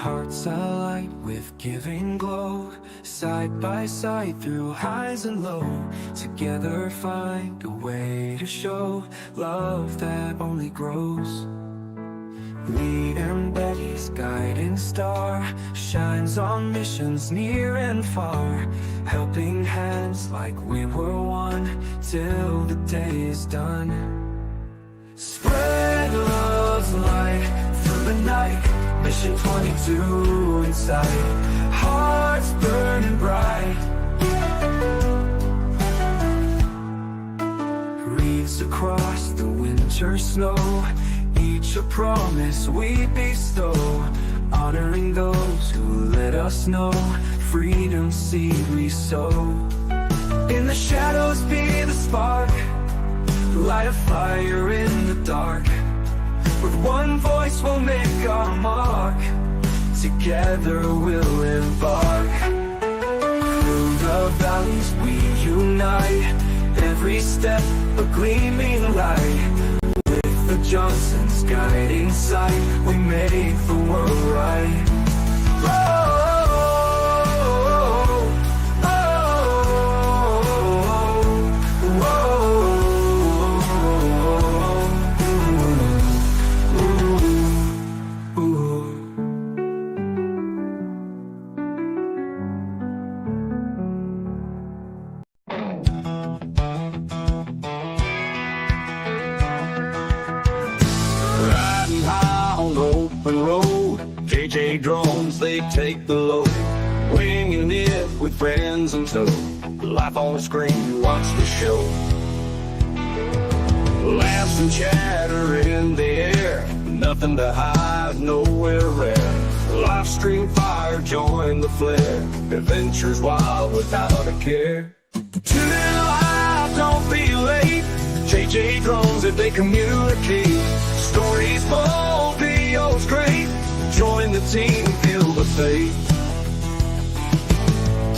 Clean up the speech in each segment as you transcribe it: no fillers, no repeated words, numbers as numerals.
hearts alight with giving glow, side by side through highs and lows. Together find a way to show love that only grows. Lee and Betty's guiding star shines on missions near and far, helping hands like we were one till the day is done. Spread love's light through the night, mission 22 in sight, hearts burning bright. Wreaths across the winter snow, each a promise we bestow, honoring those who let us know freedom's seed we sow. In the shadows be the spark, light a fire in the dark. With one voice we'll make our mark, together we'll embark. Through the valleys we unite, every step a gleaming light. The Johnson's guiding sight, we make the world right. Oh, oh, oh, oh, oh, road, JJDrones, they take the load, winging it with friends in tow. Life on the screen, watch the show. Laughs and chatter in the air, nothing to hide, nowhere rare. Live stream fire, join the flare, adventures wild without a care. Tune in live, don't be late, JJDrones if they communicate. Stories bold, videos great, join the team, feel the faith.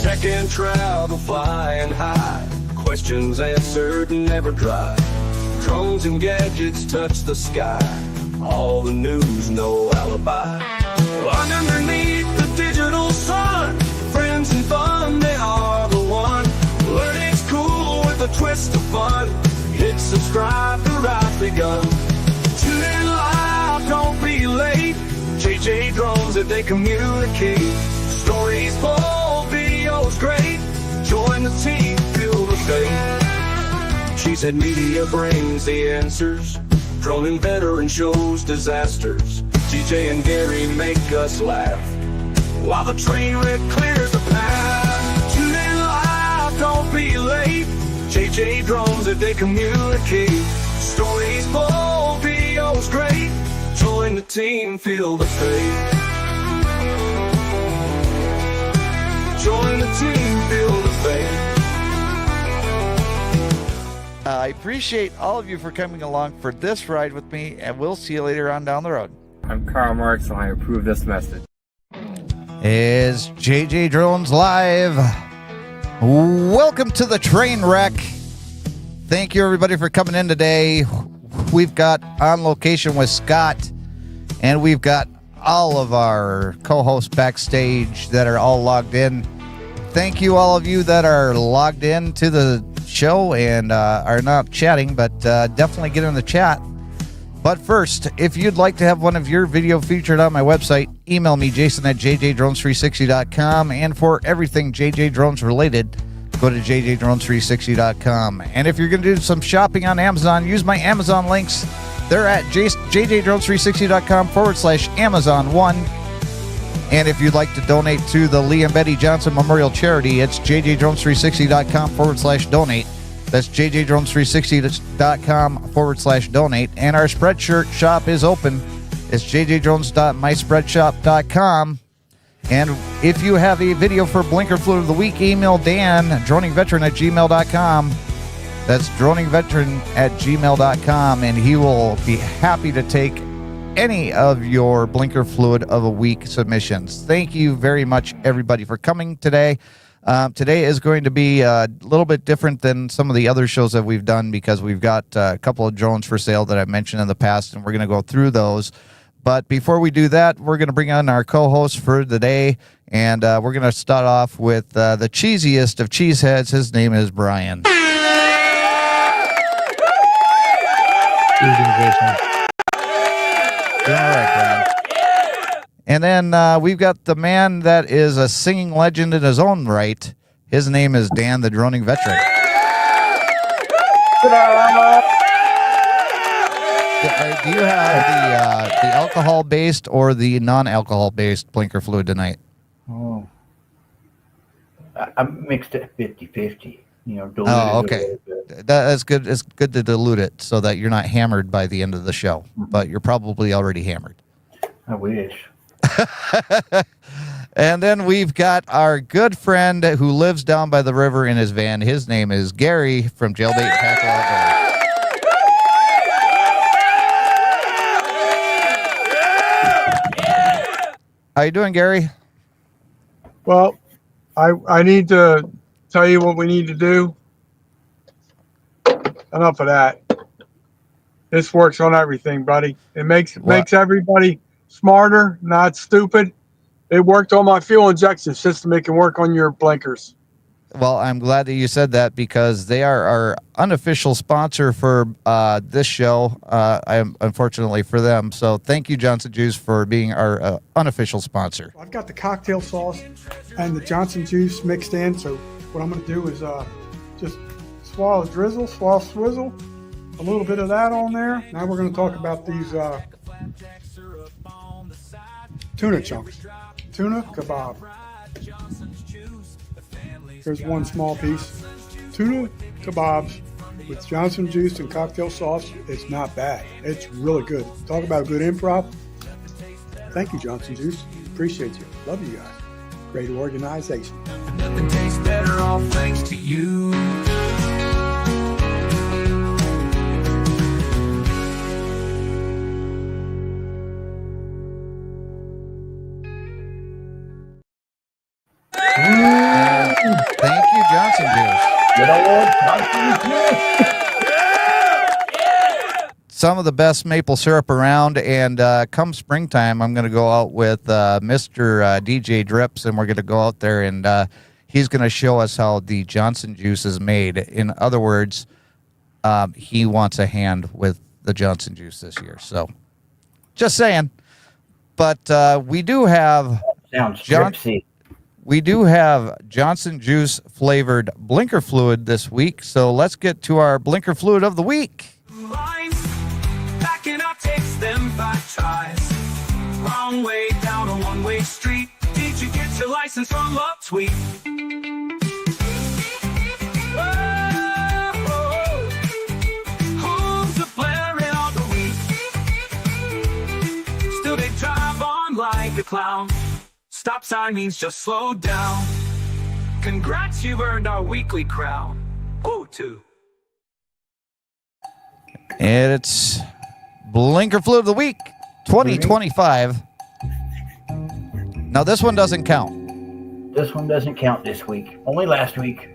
Tech and travel, flying high, questions answered, never dry. Drones and gadgets touch the sky, all the news, no alibi. Underneath the digital sun, friends and fun, they are the one. Learning's cool with a twist of fun, hit subscribe, the ride's begun. Tune in live, don't be late, JJDrones if they communicate. Stories bold, videos great, join the team, feel the faith. She said media brings the answers, drone veteran shows disasters. TJ and Gary make us laugh, while the train wreck clears the path. Tune in live, don't be late, JJDrones if they communicate. Stories bold, videos great, join the team, feel the faith. Join the team, feel the faith. I appreciate all of you for coming along for this ride with me, and we'll see you later on down the road. I'm Karl Marx, and I approve this message. Is JJDrones live? Welcome to the train wreck. Thank you everybody for coming in today. We've got on location with Scott, and we've got all of our co-hosts backstage that are all logged in. Thank you all of you that are logged in to the show and are not chatting, but definitely get in the chat. But first, if you'd like to have one of your video featured on my website, email me, Jason at JJDrones360.com. And for everything JJDrones related, go to JJDrones360.com. And if you're going to do some shopping on Amazon, use my Amazon links. They're at JJDrones360.com/Amazon1. And if you'd like to donate to the Lee and Betty Johnson Memorial Charity, it's JJDrones360.com/donate. That's JJDrones360.com/donate. And our Spreadshirt shop is open. It's JJDrones.myspreadshop.com. And if you have a video for Blinker Fluid of the Week, email Dan, droningveteran@gmail.com. That's droningveteran@gmail.com, and he will be happy to take any of your Blinker Fluid of a Week submissions. Thank you very much, everybody, for coming today. Today is going to be a little bit different than some of the other shows that we've done because we've got a couple of drones for sale that I've mentioned in the past, and we're going to go through those. But before we do that, we're going to bring on our co-host for the day, and we're going to start off with the cheesiest of cheeseheads. His name is Brian. Doing all right, Brian. And then we've got the man that is a singing legend in his own right. His name is Dan, the droning veteran. Do you have the alcohol-based or the non-alcohol-based blinker fluid tonight? Oh, I mixed it 50-50. Diluted okay. it a little bit. That's good. It's good to dilute it so that you're not hammered by the end of the show. But you're probably already hammered. I wish. And then we've got our good friend who lives down by the river in his van. His name is Gary from Jailbait and Tackle Outdoors. How you doing, Gary? Well, I need to tell you what we need to do. Enough of that. This works on everything, buddy. It makes everybody smarter, not stupid. It worked on my fuel injection system. It can work on your blinkers. Well, I'm glad that you said that because they are our unofficial sponsor for this show. Unfortunately for them. So thank you, Johnson Juice, for being our unofficial sponsor. I've got the cocktail sauce and the Johnson Juice mixed in. So what I'm going to do is just swallow drizzle, swallow swizzle, a little bit of that on there. Now we're going to talk about these tuna chunks. Tuna kebab. Here's one small piece. Tuna kebabs with Johnson Juice and cocktail sauce. It's not bad. It's really good. Talk about good improv. Thank you, Johnson Juice. Appreciate you. Love you guys. Great organization. Nothing tastes better, all thanks to you. Thank you, Johnson Juice. Good old Johnson Juice. Some of the best maple syrup around, and come springtime, I'm going to go out with Mr. DJ Drips, and we're going to go out there, and he's going to show us how the Johnson Juice is made. In other words, he wants a hand with the Johnson Juice this year. So, just saying. But we do have Sounds dripsy. We do have Johnson Juice flavored blinker fluid this week, so let's get to our blinker fluid of the week. Lines, backing up takes them 5 tries. Wrong way down a one-way street. Did you get your license from Love Tweet? Who's a blaring all the week? Still they drive on like a clown. Stop sign means just slow down. Congrats, you've earned our weekly crown. Oh, too. And it's blinker fluid of the week 2025. Now this one doesn't count. This one doesn't count this week. Only last week.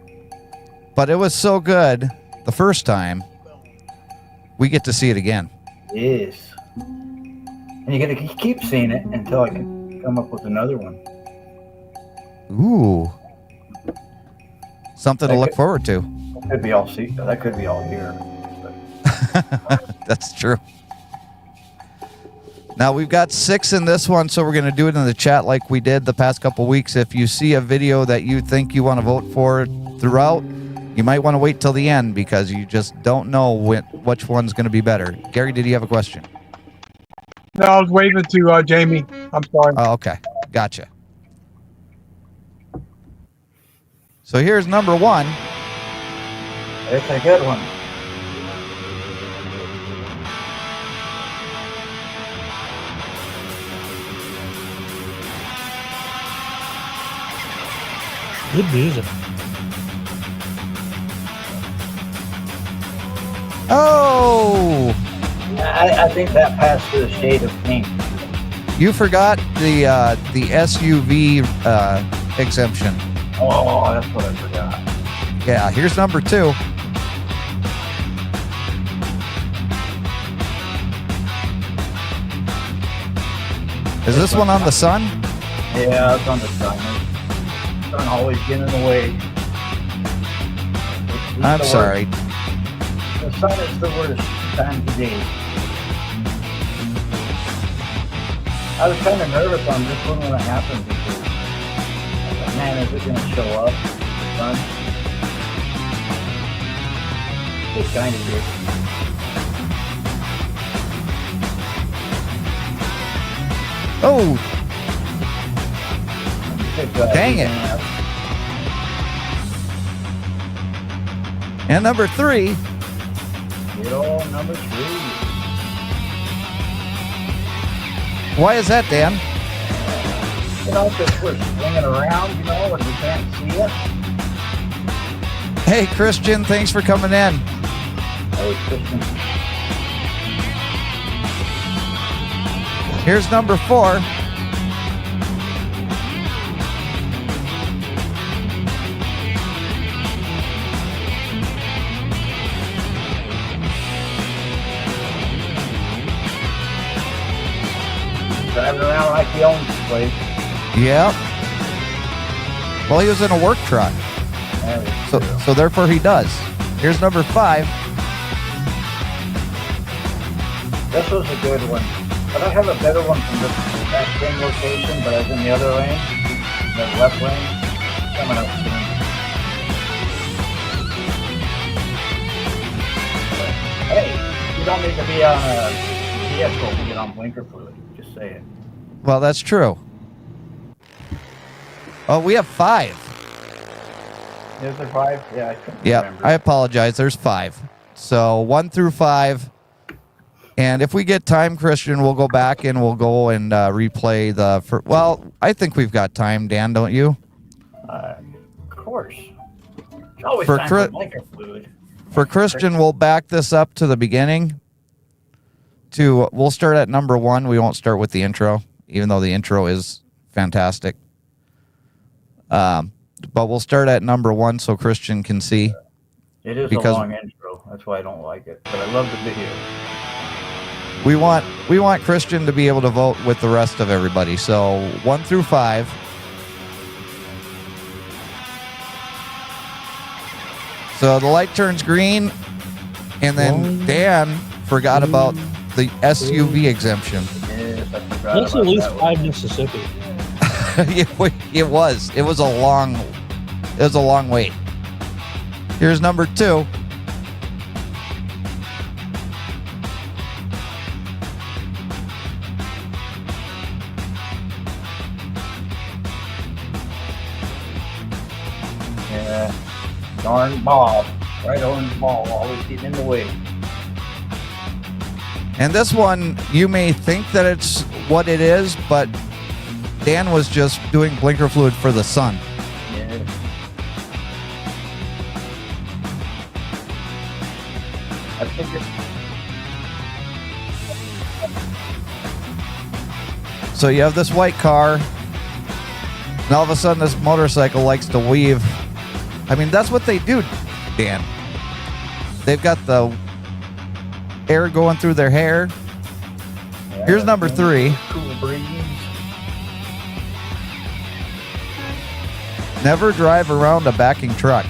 But it was so good the first time. We get to see it again. Yes. And you're going to keep seeing it until I can come up with another one. Ooh. Something to look forward to. That could be all year. That's true. Now we've got 6 in this one, so we're going to do it in the chat like we did the past couple weeks. If you see a video that you think you want to vote for throughout, you might want to wait till the end because you just don't know which one's going to be better. Gary, did you have a question? No, I was waving to Jamie. I'm sorry. Oh, okay. Gotcha. So here's number 1. It's a good one. Good music. Oh! I think that passed to the shade of pink. You forgot the SUV exemption. Oh, that's what I forgot. Yeah, here's number 2. Is this one on the sun? Yeah, it's on the sun. The sun always getting in the way. I'm sorry. The sun is the worst time of day. I was kind of nervous on this one when it happened because I was like, man, is it going to show up? The sun? It kind of did. Oh, dang it. And number 3. Good old number 3. Why is that, Dan? You know, because we're swinging around, you know, and we can't see it. Hey, Christian, thanks for coming in. Hey, Christian. Here's number 4. Driving around like he owns the place. Yep. Well, he was in a work truck, so therefore he does. Here's number 5. This was a good one. But I have a better one from that same location, but I was in the other lane, the left lane, coming up soon. But, hey, you don't need to be on a vehicle to get on blinker fluid. Just say it. Well, that's true. Oh, we have 5. Is there 5? Yeah, I couldn't Yeah, remember. I apologize. There's 5. So 1 through 5. And if we get time, Christian, we'll go back and we'll go and replay the... well, I think we've got time, Dan, don't you? Of course. It's always For time for blinker fluid. For Christian, we'll back this up to the beginning. We'll start at number 1. We won't start with the intro, even though the intro is fantastic. But we'll start at number 1 so Christian can see. It is a long intro. That's why I don't like it. But I love the video. We want Christian to be able to vote with the rest of everybody. So 1 through 5. So the light turns green, and then Dan forgot about the SUV exemption. Yes, I forgot That's about at least that 5 Mississippi. It was a long wait. Here's number 2. Yeah, darn ball. Right on the ball, always getting in the way. And this one, you may think that it's what it is, but Dan was just doing blinker fluid for the sun. Yeah. I think So you have this white car, and all of a sudden this motorcycle likes to weave. I mean, that's what they do, Dan. They've got the air going through their hair. Here's number 3. Cool breeze. Never drive around a backing truck.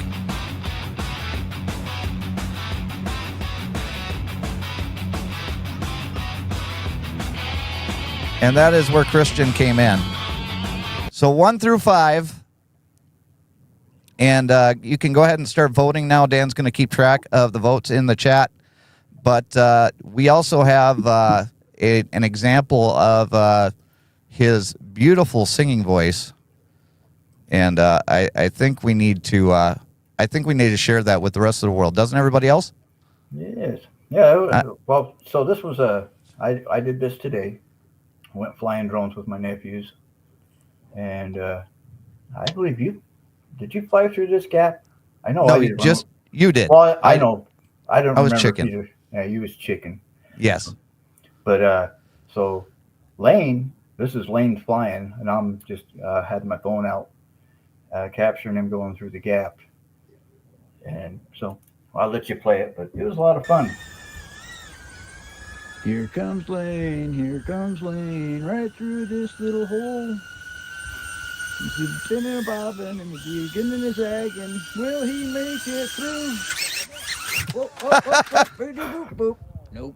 And that is where Christian came in. So 1 through 5. And you can go ahead and start voting now. Dan's going to keep track of the votes in the chat. But we also have an example of his beautiful singing voice. And I think we need to share that with the rest of the world. Doesn't everybody else? Yes. Yeah. Well, so this was I did this today. I went flying drones with my nephews, and I believe you. Did you fly through this gap? I know. No, I did. you did. Well, I know. I don't. I was remember chicken. Either. Yeah, you was chicken. Yes. But so Lane, this is Lane flying, and I'm just had my phone out, capturing him going through the gap. And so I'll let you play it, but it was a lot of fun. Here comes Lane, right through this little hole. He's been bobbing and he's getting his zagging. Will he make it through? Oh, boop, boop. Nope.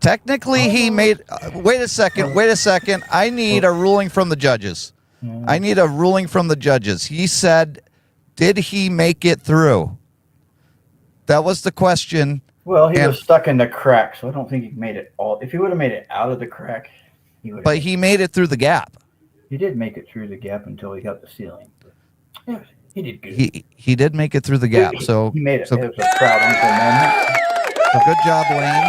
Technically, he made. Wait a second. I need a ruling from the judges. I need a ruling from the judges. He said, did he make it through? That was the question. Well, he was stuck in the crack, so I don't think he made it all. If he would have made it out of the crack, he would. But he made it through the gap. He did make it through the gap until he got the ceiling. Yeah, he did good. He did make it through the gap. So he made it. So, It was a proud uncle moment. so good job, Lane.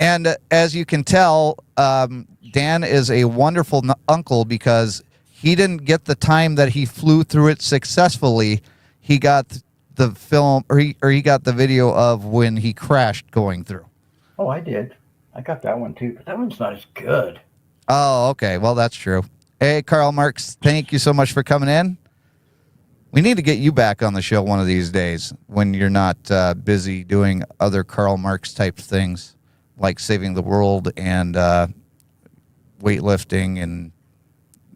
And as you can tell, Dan is a wonderful uncle because he didn't get the time that he flew through it successfully. He got the film, or he got the video of when he crashed going through. Oh, I did. I got that one too, but that one's not as good. Oh, okay. Well, that's true. Hey, Karl Marx, thank you so much for coming in. We need to get you back on the show one of these days when you're not busy doing other Karl Marx type things like saving the world and weightlifting and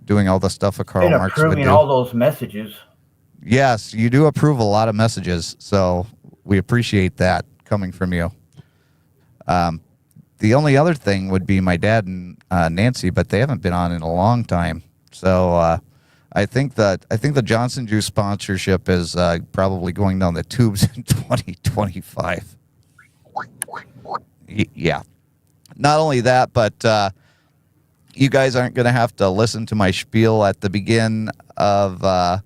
doing all the stuff of Karl And Marx would approving do. all those messages. Yes, you do approve a lot of messages, so we appreciate that coming from you. The only other thing would be my dad and Nancy, but they haven't been on in a long time. So I think the Johnson Juice sponsorship is probably going down the tubes in 2025. Yeah. Not only that, but you guys aren't going to have to listen to my spiel at the beginning of the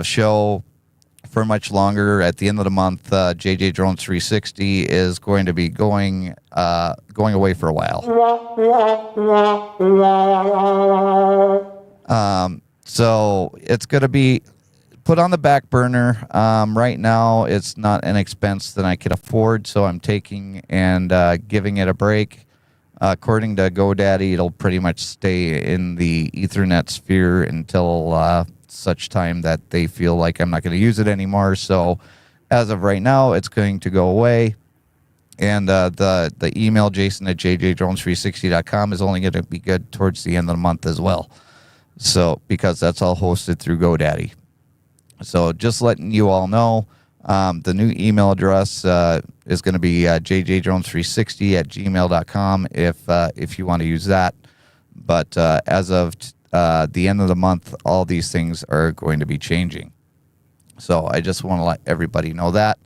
show for much longer. At the end of the month, JJDrones 360 is going to be going away for a while. So it's going to be put on the back burner. Right now, it's not an expense that I could afford, so I'm taking and giving it a break. According to GoDaddy, it'll pretty much stay in the Ethernet sphere until such time that they feel like I'm not going to use it anymore. So as of right now, it's going to go away. And the email, jason@jjdrones360.com, is only going to be good towards the end of the month as well. So because that's all hosted through GoDaddy. So just letting you all know, the new email address is going to be jjdrones360@gmail.com if you want to use that. But as of the end of the month, all these things are going to be changing. So I just want to let everybody know that.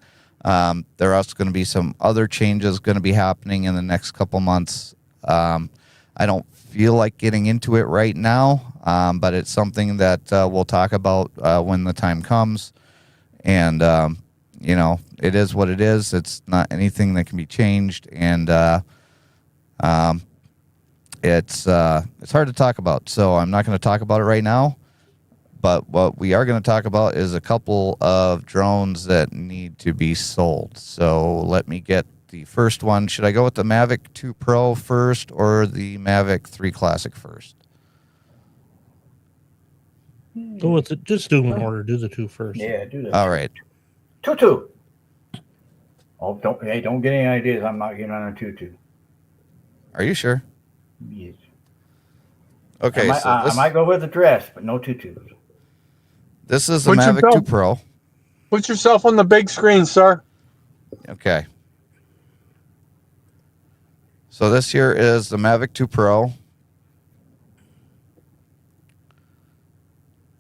There are also going to be some other changes going to be happening in the next couple months. I don't feel like getting into it right now, but it's something that we'll talk about when the time comes. And it is what it is. It's not anything that can be changed, and it's hard to talk about. So I'm not going to talk about it right now. But what we are going to talk about is a couple of drones that need to be sold. So let me get the first one. Should I go with the Mavic 2 Pro first or the Mavic 3 Classic first? Go with it. Just do them in order. Do the two first. Yeah, do that. All right. Tutu. Oh, don't get any ideas. I'm not getting on a tutu. Are you sure? Yes. Okay. I might go with a dress, but no tutus. This is the Put Mavic yourself- 2 Pro. Put yourself on the big screen, sir. Okay. So this here is the Mavic 2 Pro.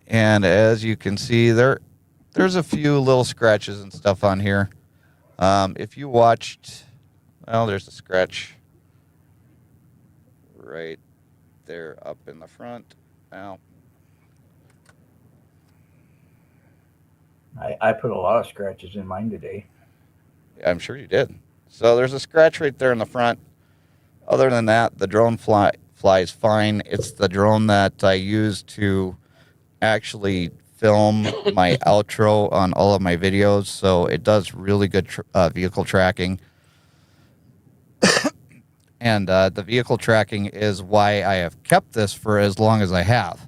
And as you can see, there's a few little scratches and stuff on here. If you watched, well, there's a scratch right there up in the front. Now, I put a lot of scratches in mine today. I'm sure you did. So there's a scratch right there in the front. Other than that, the drone flies fine. It's the drone that I use to actually film my outro on all of my videos, so it does really good vehicle tracking. And the vehicle tracking is why I have kept this for as long as I have.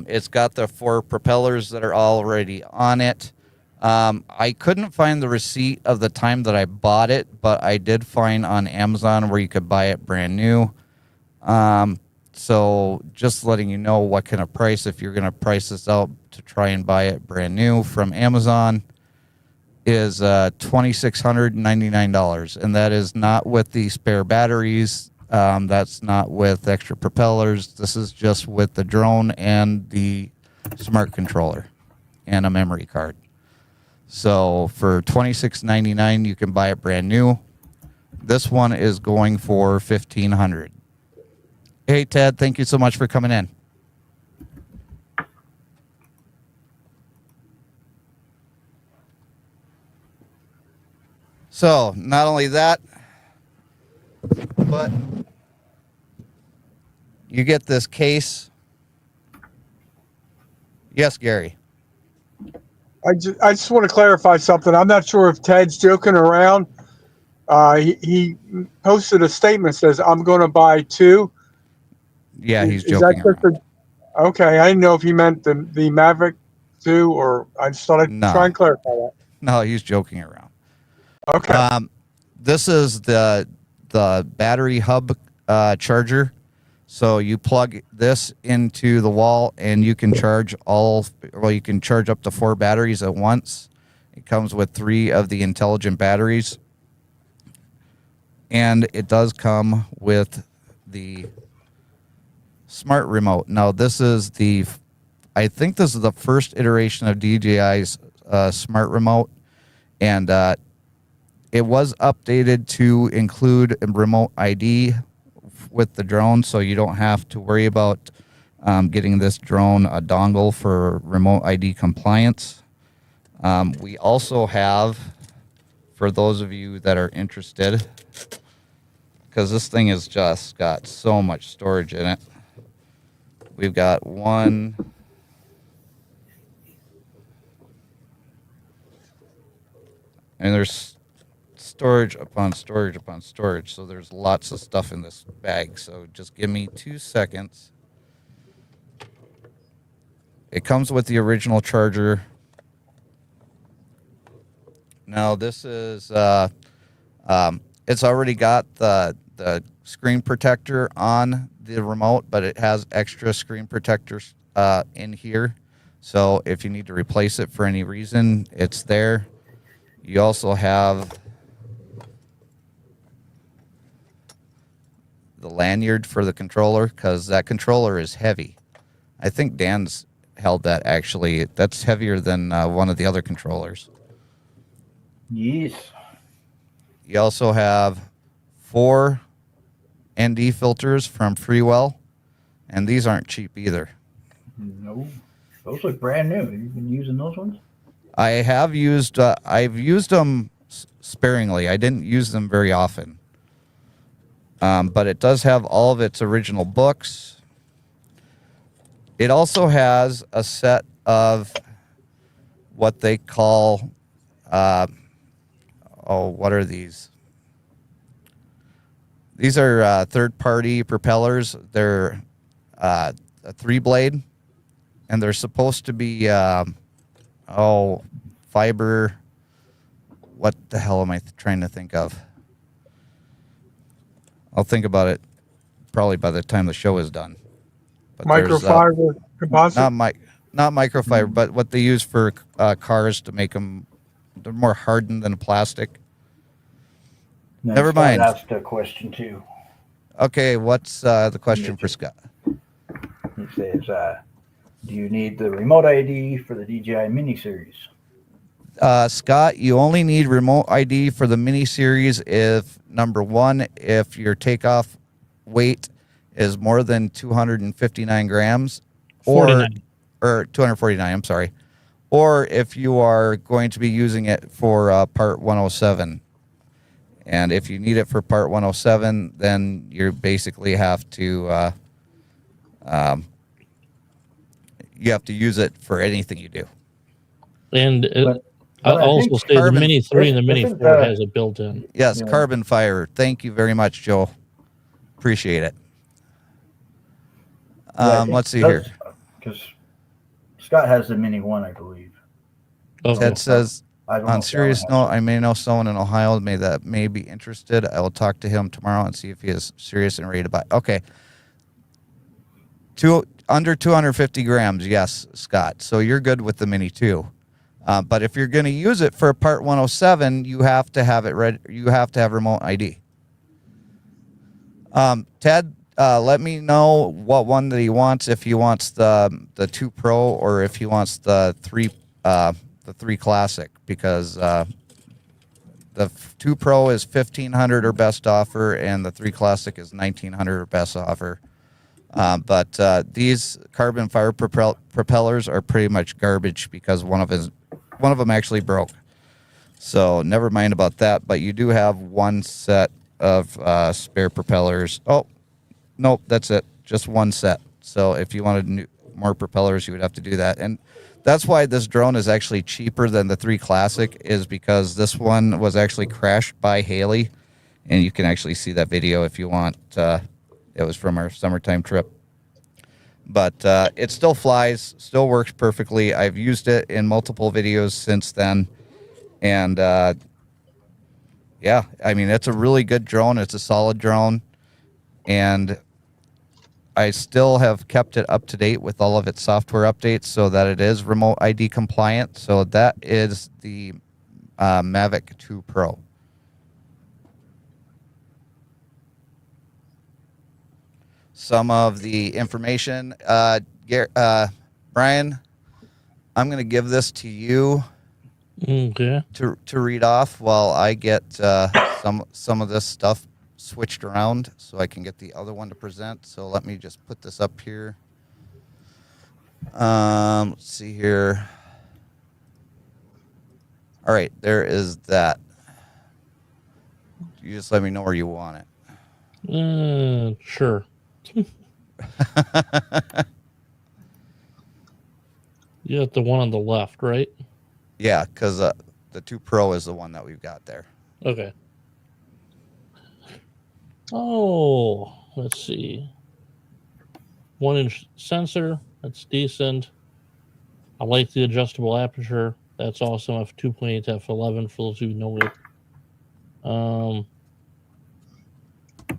It's got the 4 propellers that are already on it. I couldn't find the receipt of the time that I bought it, but I did find on Amazon where you could buy it brand new. So just letting you know what kind of price, if you're going to price this out to try and buy it brand new from Amazon, is $2,699. And that is not with the spare batteries. That's not with extra propellers. This is just with the drone and the smart controller and a memory card. So for $2,699, you can buy it brand new. This one is going for $1,500. Hey, Ted, thank you so much for coming in. So not only that, but you get this case. Yes, Gary. I just want to clarify something. I'm not sure if Ted's joking around. He posted a statement that says, I'm going to buy 2. Yeah, he's Is joking that around. Okay, I didn't know if he meant the Mavic 2, or I just thought I'd try and clarify that. No, he's joking around. Okay. This is the battery hub charger. So you plug this into the wall and you can charge you can charge up to 4 batteries at once. It comes with 3 of the intelligent batteries. And it does come with the smart remote. Now this is I think this is the first iteration of DJI's smart remote. And it was updated to include a remote ID with the drone, so you don't have to worry about getting this drone a dongle for remote ID compliance. We also have, for those of you that are interested, because this thing has just got so much storage in it, we've got one, and there's storage upon storage upon storage, so there's lots of stuff in this bag. So just give me 2 seconds. It comes with the original charger. Now this is it's already got the screen protector on the remote, but it has extra screen protectors in here, so if you need to replace it for any reason, it's there. You also have the lanyard for the controller, because that controller is heavy. I think Dan's held that, actually. That's heavier than one of the other controllers. Yes. You also have 4 ND filters from Freewell, and these aren't cheap either. No, those look brand new. You've been using those ones? I have used, I've used them sparingly. I didn't use them very often. But it does have all of its original books. It also has a set of what they call, what are these? These are third-party propellers. They're a 3-blade, and they're supposed to be, fiber. What the hell am I trying to think of? I'll think about it probably by the time the show is done. But Microfiber composite? Not microfiber, but what they use for cars to make them, they're more hardened than plastic. No, Never Scott mind. asked a question too. Okay, what's the question for Scott? He says, do you need the remote ID for the DJI miniseries? Scott, you only need remote ID for the mini series if, number one, if your takeoff weight is more than 259 grams, or 249, I'm sorry, or if you are going to be using it for part 107. And if you need it for part 107, then you basically have to you have to use it for anything you do. And But I'll I also think say the Carbon- Mini 3 and the Mini isn't 4 the- has it built in. Yes, Yeah. Carbon Fiber. Thank you very much, Joe. Appreciate it. Yeah, I think Let's see here. Because Scott has the mini one, I believe. Okay. Ted says, I don't know on if that serious one note, has- I may know someone in Ohio that may be interested. I will talk to him tomorrow and see if he is serious and ready to buy. Okay. Under 250 grams, yes, Scott. So you're good with the Mini 2. But if you're going to use it for a Part 107, you have to have it ready. You have to have remote ID. Ted, let me know what one that he wants. If he wants the 2 Pro or if he wants the 3 Classic, because the 2 Pro is $1,500 or best offer, and the 3 Classic is $1,900 or best offer. But these carbon fiber propellers are pretty much garbage because one of them actually broke. So never mind about that. But you do have one set of spare propellers. Oh, nope, that's it. Just one set. So if you wanted more propellers, you would have to do that. And that's why this drone is actually cheaper than the 3 Classic, is because this one was actually crashed by Haley. And you can actually see that video if you want. It was from our summertime trip. But it still flies, still works perfectly. I've used it in multiple videos since then. And, yeah, I mean, it's a really good drone. It's a solid drone. And I still have kept it up to date with all of its software updates so that it is remote ID compliant. So that is the Mavic 2 Pro. Some of the information. Brian, I'm going to give this to you Okay. to read off while I get some of this stuff switched around so I can get the other one to present. So let me just put this up here. Let's see here. All right, there is that. You just let me know where you want it. Sure. You got the one on the left, right? Yeah, because the 2 Pro is the one that we've got there. Okay. Oh, let's see. 1-inch sensor. That's decent. I like the adjustable aperture. That's awesome. f2.8 to f11 for those who know it.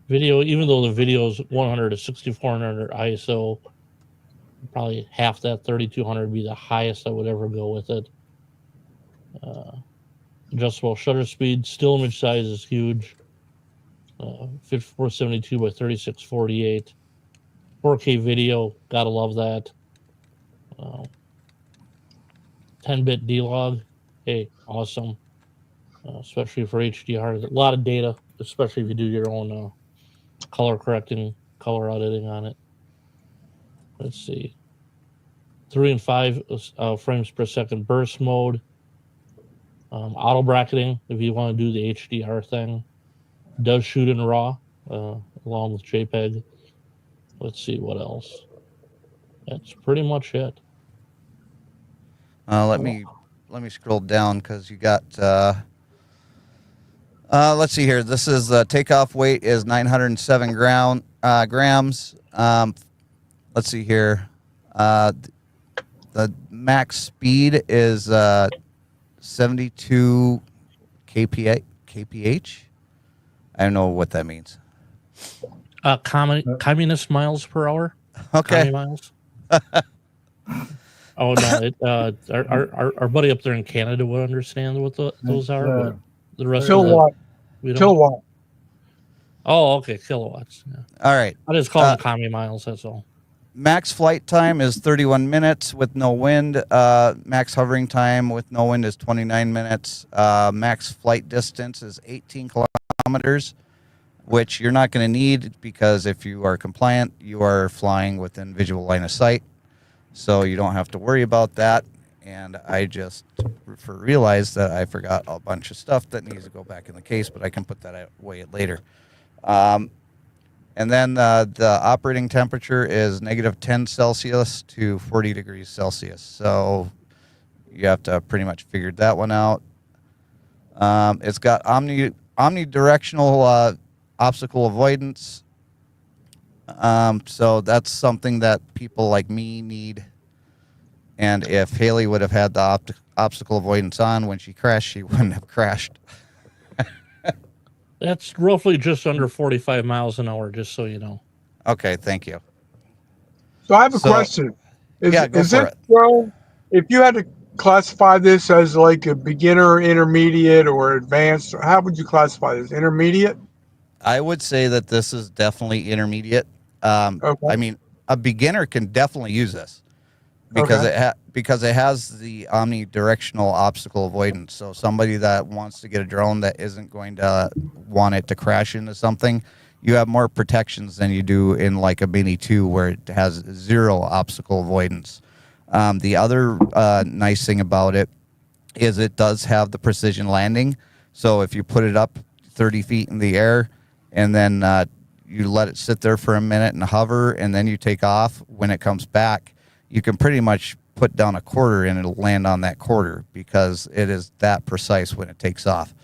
Video, even though the video is 100 to 6400 ISO, probably half that 3200 would be the highest I would ever go with it. Adjustable shutter speed, still image size is huge. 5472 by 3648. 4K video, gotta love that. 10-bit D-Log, hey, awesome. Especially for HDR. A lot of data, especially if you do your own color correcting, color editing on it. Let's see. 3 and 5 frames per second burst mode. Auto bracketing, if you want to do the HDR thing. Does shoot in RAW, along with JPEG. Let's see what else. That's pretty much it. Let me scroll down because you got. Let's see here. This is takeoff weight is 907 grams. Let's see here. The max speed is 72 kph. I don't know what that means. Communist miles per hour. Okay. Miles. Oh no! Our buddy up there in Canada would understand what those are, but the rest Kilowatt. we don't. Kilowatt. Oh, okay, kilowatts. Yeah. All right. I just call them commie miles. That's all. Max flight time is 31 minutes with no wind. Max hovering time with no wind is 29 minutes. Max flight distance is 18 kilometers, which you're not going to need because if you are compliant, you are flying within visual line of sight. So you don't have to worry about that. And I just realized that I forgot a bunch of stuff that needs to go back in the case, but I can put that away later. And then the operating temperature is -10 Celsius to 40 degrees Celsius. So you have to pretty much figure that one out. It's got omnidirectional obstacle avoidance. So that's something that people like me need. And if Haley would have had the obstacle avoidance on. When she crashed, she wouldn't have crashed. That's roughly just under 45 miles an hour, just so you know. Okay, thank you. So I have a So- question. Is, Yeah, go is for this it. drone, if you had to classify this as like a beginner, intermediate, or advanced, how would you classify this? Intermediate? I would say that this is definitely intermediate. Okay. I mean, a beginner can definitely use this because it has the omnidirectional obstacle avoidance. So somebody that wants to get a drone that isn't going to want it to crash into something, you have more protections than you do in like a Mini 2 where it has 0 obstacle avoidance. The other nice thing about it is it does have the precision landing. So if you put it up 30 feet in the air and then you let it sit there for a minute and hover, and then you take off, when it comes back, you can pretty much put down a quarter and it'll land on that quarter because it is that precise when it takes off.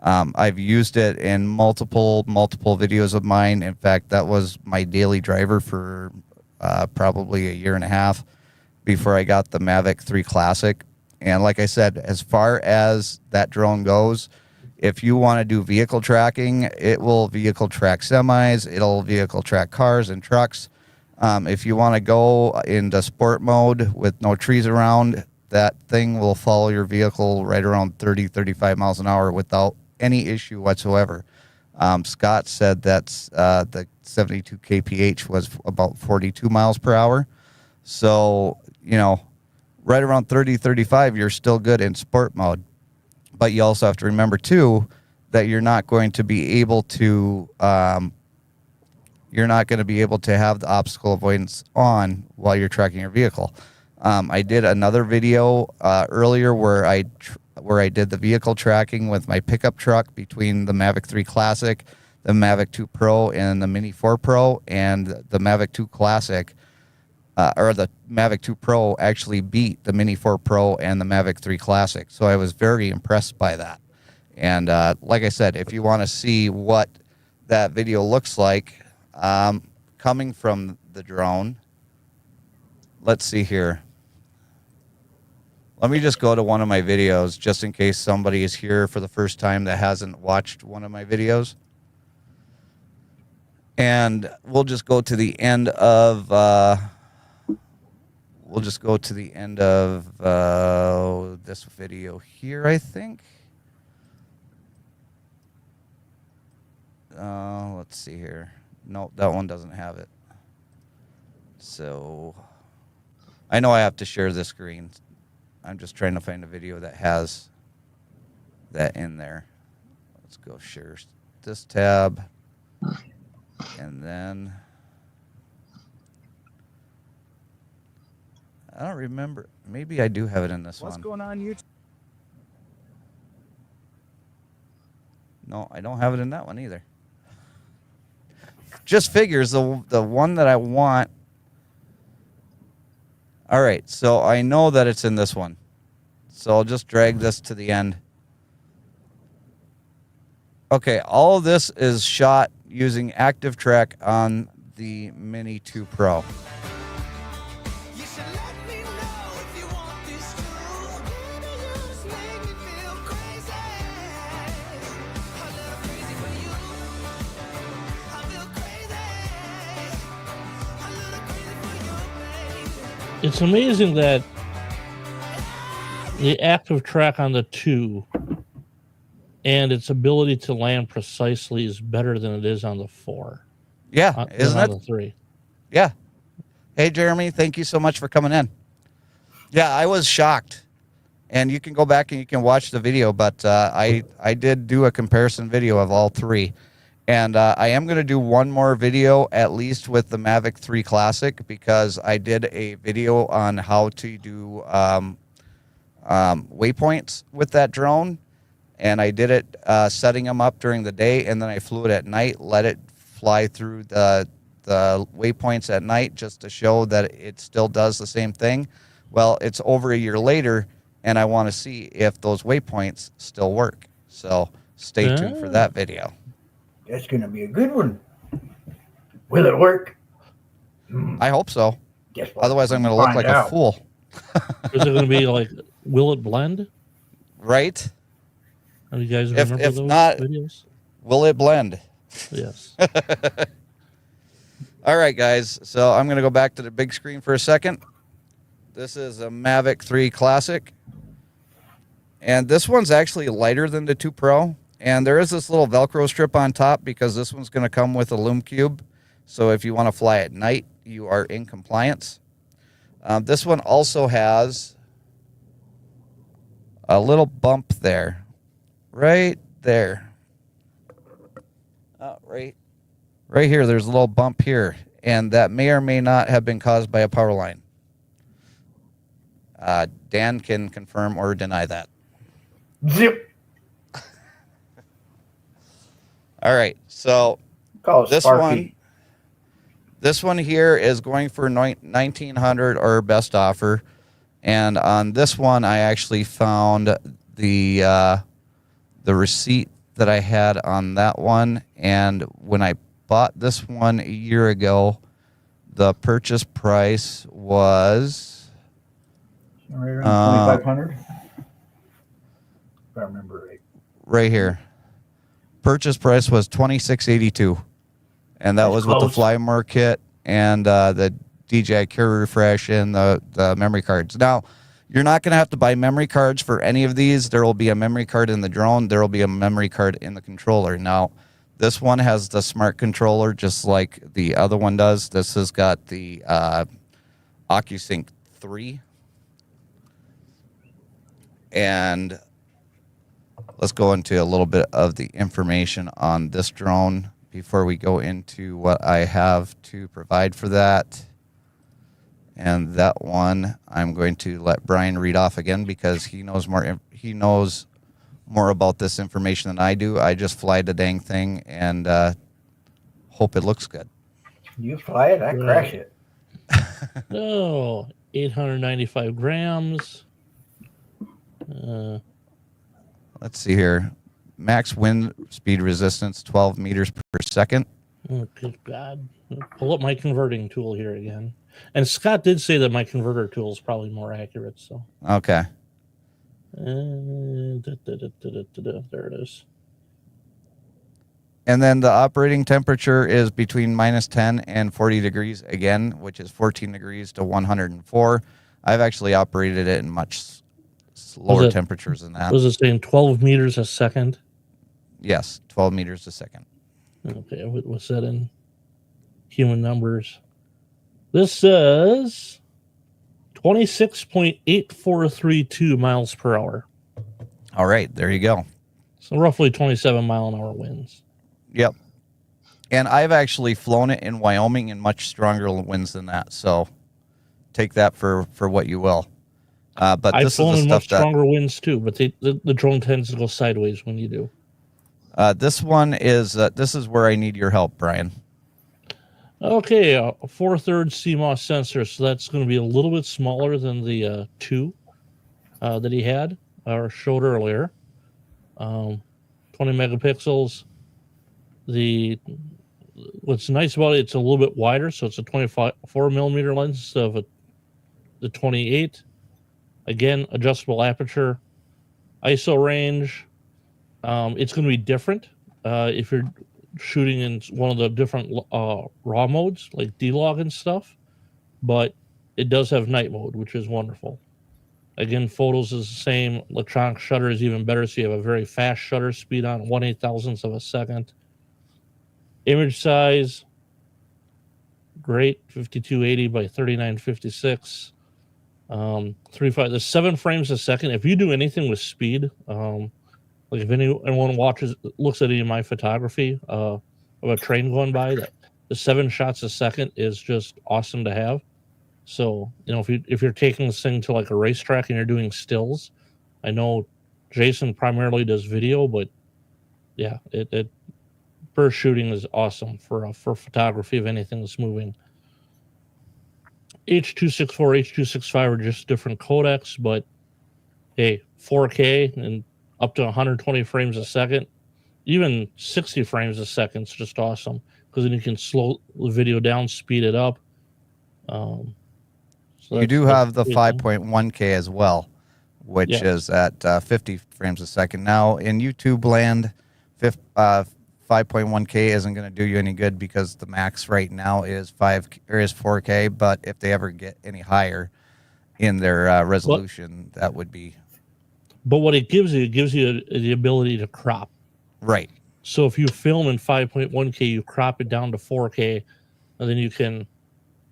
I've used it in multiple videos of mine. In fact, that was my daily driver for probably a year and a half before I got the Mavic 3 Classic. And like I said, as far as that drone goes, if you want to do vehicle tracking, it will vehicle track semis, it'll vehicle track cars and trucks. If you want to go into sport mode with no trees around, that thing will follow your vehicle right around 30, 35 miles an hour without any issue whatsoever. Scott said that's the 72 kph was about 42 miles per hour. So, you know, right around 30, 35, you're still good in sport mode. But you also have to remember, too, that you're not going to be able to have the obstacle avoidance on while you're tracking your vehicle. I did another video earlier where I did the vehicle tracking with my pickup truck between the Mavic 3 Classic, the Mavic 2 Pro, and the Mini 4 Pro, and the Mavic 2 Classic. Or the Mavic 2 Pro actually beat the Mini 4 Pro and the Mavic 3 Classic. So I was very impressed by that. And like I said, if you want to see what that video looks like coming from the drone, let's see here. Let me just go to one of my videos just in case somebody is here for the first time that hasn't watched one of my videos. And we'll just go to the end of... this video here, I think. Let's see here. Nope, that one doesn't have it. So I know I have to share this screen. I'm just trying to find a video that has that in there. Let's go share this tab. And then... I don't remember. Maybe I do have it in this one. What's going on YouTube? No, I don't have it in that one either. Just figures the one that I want. All right, so I know that it's in this one. So I'll just drag this to the end. Okay, all of this is shot using Active Track on the Mini 2 Pro. It's amazing that the active track on the 2 and its ability to land precisely is better than it is on the 4. Yeah, isn't it? On the 3. Yeah. Hey, Jeremy, thank you so much for coming in. Yeah, I was shocked. And you can go back and you can watch the video, but I did do a comparison video of all 3. And I am going to do one more video, at least with the Mavic 3 Classic, because I did a video on how to do waypoints with that drone. And I did it setting them up during the day, and then I flew it at night, let it fly through the waypoints at night just to show that it still does the same thing. Well, it's over a year later, and I want to see if those waypoints still work. So stay tuned for that video. That's going to be a good one. Will it work? I hope so. Guess what? Otherwise, I'm going to look like a fool. Is it going to be like Will it blend? Right? Do you guys If remember those not- videos? Will it blend? Yes. All right, guys. So I'm going to go back to the big screen for a second. This is a Mavic 3 Classic. And this one's actually lighter than the 2 Pro. And there is this little Velcro strip on top because this one's going to come with a Lume Cube. So if you want to fly at night, you are in compliance. This one also has a little bump there. Right there. Oh, right here, there's a little bump here. And that may or may not have been caused by a power line. Dan can confirm or deny that. Zip. All right, so Call it this Sparky. one here is going for $1,900 or best offer. And on this one, I actually found the receipt that I had on that one. And when I bought this one a year ago, the purchase price was Right around 2,500. If I remember right. right here. Purchase price was $2,682, and that That's was with the close. Flymore kit and the DJI Carrier Refresh and the memory cards. Now, you're not going to have to buy memory cards for any of these. There will be a memory card in the drone. There will be a memory card in the controller. Now, this one has the smart controller just like the other one does. This has got the OcuSync 3. And let's go into a little bit of the information on this drone before we go into what I have to provide for that. And that one I'm going to let Brian read off again because he knows more. He knows more about this information than I do. I just fly the dang thing and hope it looks good. You fly it, I crash it. Oh, 895 grams. Let's see here. Max wind speed resistance, 12 meters per second. Oh, good God. Pull up my converting tool here again. And Scott did say that my converter tool is probably more accurate. So Okay. there it is. And then the operating temperature is between minus 10 and 40 degrees again, which is 14 degrees to 104. I've actually operated it in much lower temperatures than that. Was it saying 12 meters a second? Yes, 12 meters a second. Okay, what's that in human numbers? This says 26.8432 miles per hour. All right, there you go. So roughly 27 mile an hour winds. Yep. And I've actually flown it in Wyoming in much stronger winds than that. So take that for what you will. But I've this flown is in the much stuff that stronger winds too, but the drone tends to go sideways when you do. this one is this is where I need your help, Brian. Okay, a 4/3 CMOS sensor, so that's going to be a little bit smaller than the 2 that he had or showed earlier. 20 megapixels. What's nice about it, it's a little bit wider, so it's a 24 millimeter lens instead of the 28. Again, adjustable aperture, ISO range. It's going to be different if you're shooting in one of the different raw modes like D-Log and stuff, but it does have night mode, which is wonderful. Again, photos is the same. Electronic shutter is even better, so you have a very fast shutter speed on 1/8,000th of a second. Image size, great, 5280 by 3956. 35. There's 7 frames a second. If you do anything with speed, like if anyone looks at any of my photography of a train going by, that the 7 shots a second is just awesome to have. So, you know, if you're taking this thing to like a racetrack and you're doing stills, I know Jason primarily does video, but yeah, it burst shooting is awesome for photography of anything that's moving. H.264, H.265 are just different codecs, but hey, 4K and up to 120 frames a second, even 60 frames a second is just awesome because then you can slow the video down, speed it up. You do have the 5.1K as well, which Yes. is at 50 frames a second. Now, in YouTube land, 5.1K isn't going to do you any good because the max right now is 4K. But if they ever get any higher in their resolution, that would be But what it gives you the ability to crop. right. So if you film in 5.1K, you crop it down to 4K, and then you can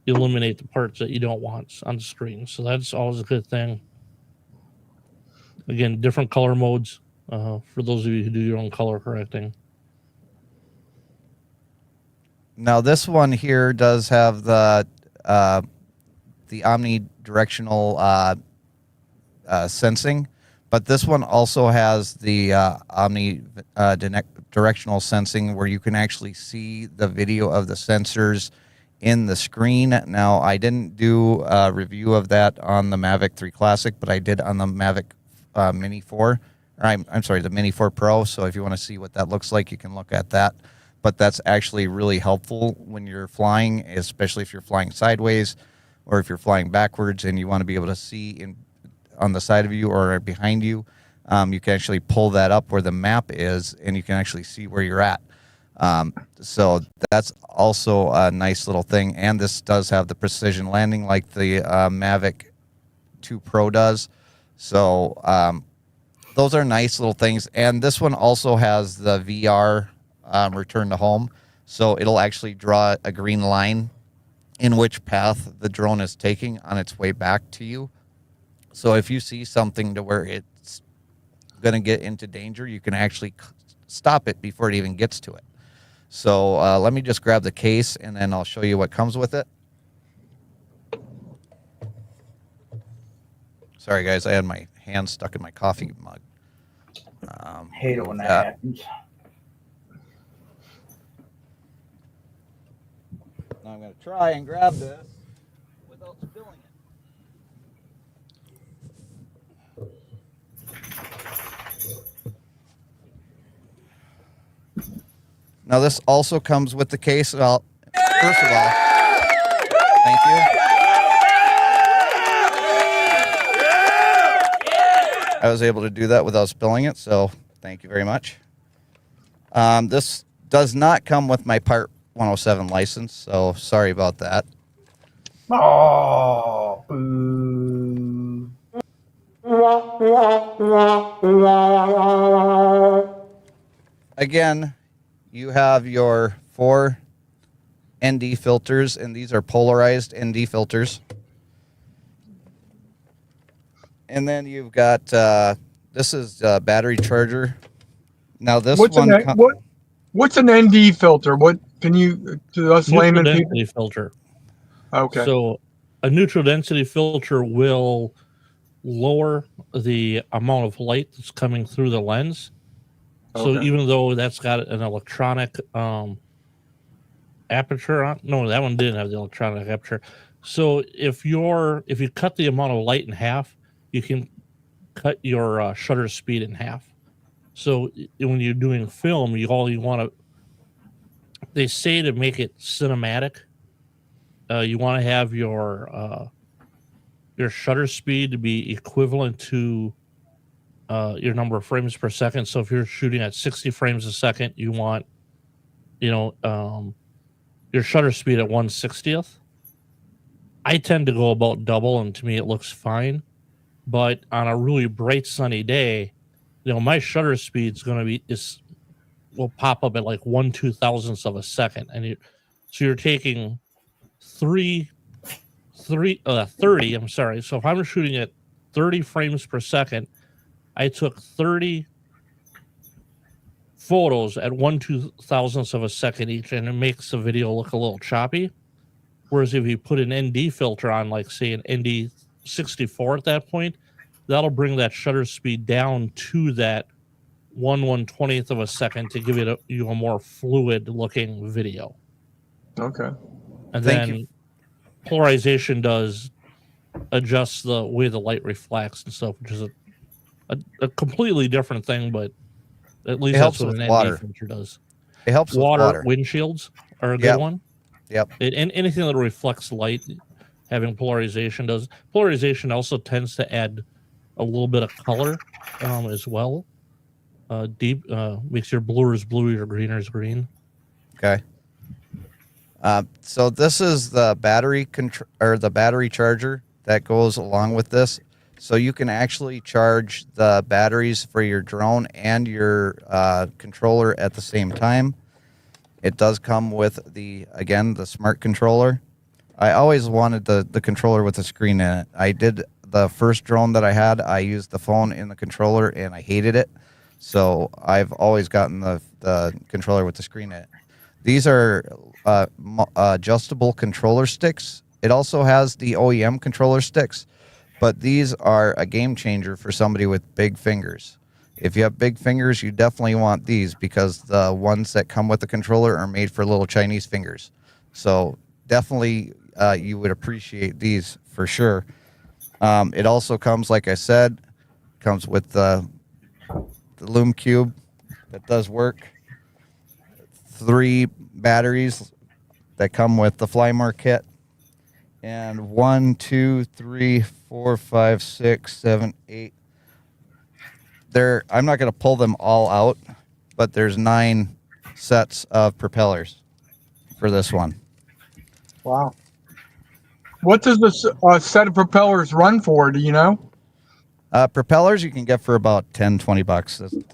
eliminate the parts that you don't want on the screen. So that's always a good thing. Again, different color modes for those of you who do your own color correcting. Now this one here does have the omnidirectional sensing, but this one also has the omnidirectional sensing where you can actually see the video of the sensors in the screen. Now, I didn't do a review of that on the Mavic 3 Classic, but I did on the Mavic Mini 4. I'm sorry, the Mini 4 Pro. So if you want to see what that looks like, you can look at that. But that's actually really helpful when you're flying, especially if you're flying sideways or if you're flying backwards and you want to be able to see on the side of you or behind you. You can actually pull that up where the map is, and you can actually see where you're at. So that's also a nice little thing. And this does have the precision landing like the Mavic 2 Pro does. So those are nice little things. And this one also has the VR return to home. So it'll actually draw a green line in which path the drone is taking on its way back to you. So if you see something to where it's going to get into danger, you can actually stop it before it even gets to it. So let me just grab the case, and then I'll show you what comes with it. Sorry, guys. I had my hand stuck in my coffee mug. Hate it when that happens. Now I'm going to try and grab this without spilling it. Now, this also comes with the case. Well, first of all, thank you. I was able to do that without spilling it, so thank you very much. This does not come with my Part 107 license, so sorry about that. Oh, boo. Again, you have your 4 ND filters, and these are polarized ND filters. And then you've got, this is a battery charger. Now this What's an ND filter? What can you, to us layman Neutral people? density filter. Okay. So a neutral density filter will lower the amount of light that's coming through the lens. So Okay. even though that's got an electronic aperture on, no, that one didn't have the electronic aperture. So if you cut the amount of light in half, you can cut your shutter speed in half. So when you're doing film, you want to, they say to make it cinematic, you want to have your shutter speed to be equivalent to your number of frames per second. So if you're shooting at 60 frames a second, you want, your shutter speed at 1/60th. I tend to go about double, and to me it looks fine. But on a really bright sunny day, my shutter speed's going to will pop up at like 1/2000th of a second, and so you're taking 30. I'm sorry. So if I'm shooting at 30 frames per second, I took 30 photos at 1/2000th of a second each, and it makes the video look a little choppy. Whereas if you put an ND filter on, like say an ND 64 at that point, that'll bring that shutter speed down to that 1/120th of a second to give it you a more fluid looking video. Okay. And Thank then you. Polarization does adjust the way the light reflects and stuff, which is a completely different thing, but at least It helps that's what with an water. ND filter does. It helps with water. Windshields are a good Yep. one. Yep. And anything that reflects light, having polarization does. Polarization also tends to add a little bit of color as well. Deep makes your bluer is blue, your greener is green. Okay. So this is the battery or the battery charger that goes along with this. So you can actually charge the batteries for your drone and your controller at the same time. It does come with the smart controller. I always wanted the controller with the screen in it. I did the first drone that I had. I used the phone in the controller and I hated it. So I've always gotten the controller with the screen in it. These are adjustable controller sticks. It also has the OEM controller sticks, but these are a game changer for somebody with big fingers. If you have big fingers, you definitely want these because the ones that come with the controller are made for little Chinese fingers. So definitely you would appreciate these for sure. It also comes, like I said, comes with the Lume Cube that does work. 3 batteries that come with the Flymore kit. And 1, 2, 3, 4, 5, 6, 7, 8. I'm not going to pull them all out, but there's 9 sets of propellers for this one. Wow. What does this set of propellers run for? Do you know? Propellers you can get for about $10-20.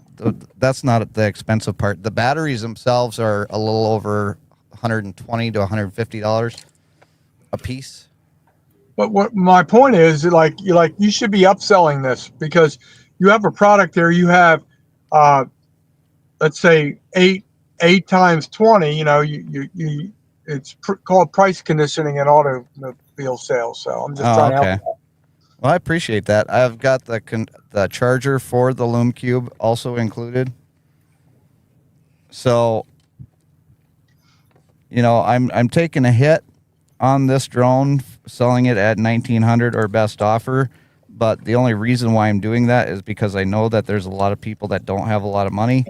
That's not the expensive part. The batteries themselves are a little over $120 to $150 a piece. But what my point is, you should be upselling this because you have a product there. You have, let's say 8 times 20. You know, it's called price conditioning in automobile sales. So I'm just trying to help. Well, I appreciate that. I've got the charger for the Lume Cube also included. So, you know, I'm taking a hit on this drone, selling it at $1,900 or best offer. But the only reason why I'm doing that is because I know that there's a lot of people that don't have a lot of money,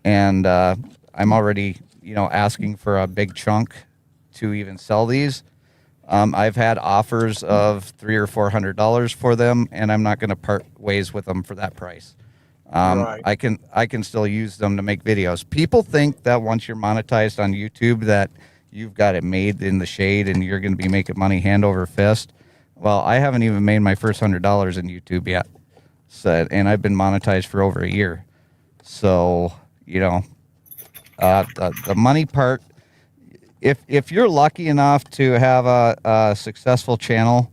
and I'm already, you know, asking for a big chunk to even sell these. I've had offers of $300 or $400 for them, and I'm not going to part ways with them for that price. Right. I can still use them to make videos. People think that once you're monetized on YouTube that you've got it made in the shade and you're going to be making money hand over fist. Well, I haven't even made my first $100 in YouTube yet, and I've been monetized for over a year. So, you know, the money part. If you're lucky enough to have a successful channel,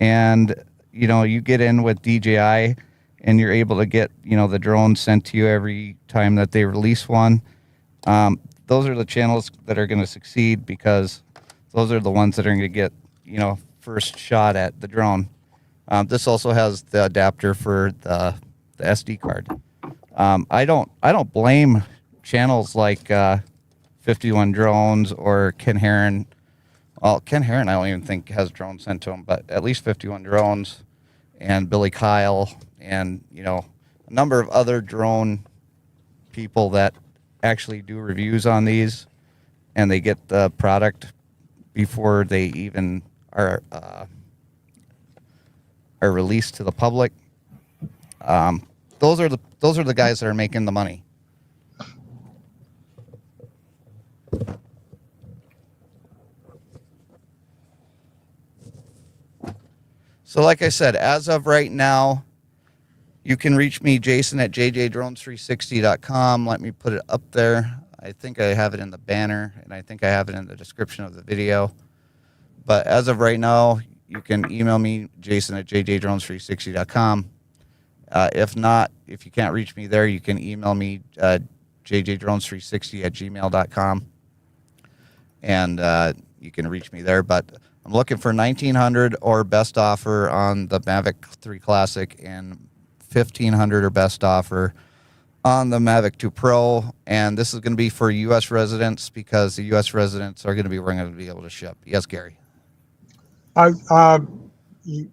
and you know you get in with DJI, and you're able to get, you know, the drone sent to you every time that they release one, those are the channels that are going to succeed because those are the ones that are going to get, you know, first shot at the drone. This also has the adapter for the SD card. I don't blame channels like 51Drones or Ken Heron. Well, Ken Heron I don't even think has drones sent to him, but at least 51Drones and Billy Kyle and, you know, a number of other drone people that actually do reviews on these, and they get the product before they even are released to the public. Those are the guys that are making the money. So like I said, as of right now, you can reach me, Jason, at JJDrones360.com. Let me put it up there. I think I have it in the banner, and I think I have it in the description of the video. But as of right now, you can email me, Jason, at JJDrones360.com. If not, if you can't reach me there, you can email me, JJDrones360@gmail.com. And you can reach me there. But I'm looking for $1,900 or best offer on the Mavic 3 Classic and $1,500 or best offer on the Mavic 2 Pro. And this is going to be for U.S. residents because the U.S. residents are going to be going to be able to ship. Yes, Gary. The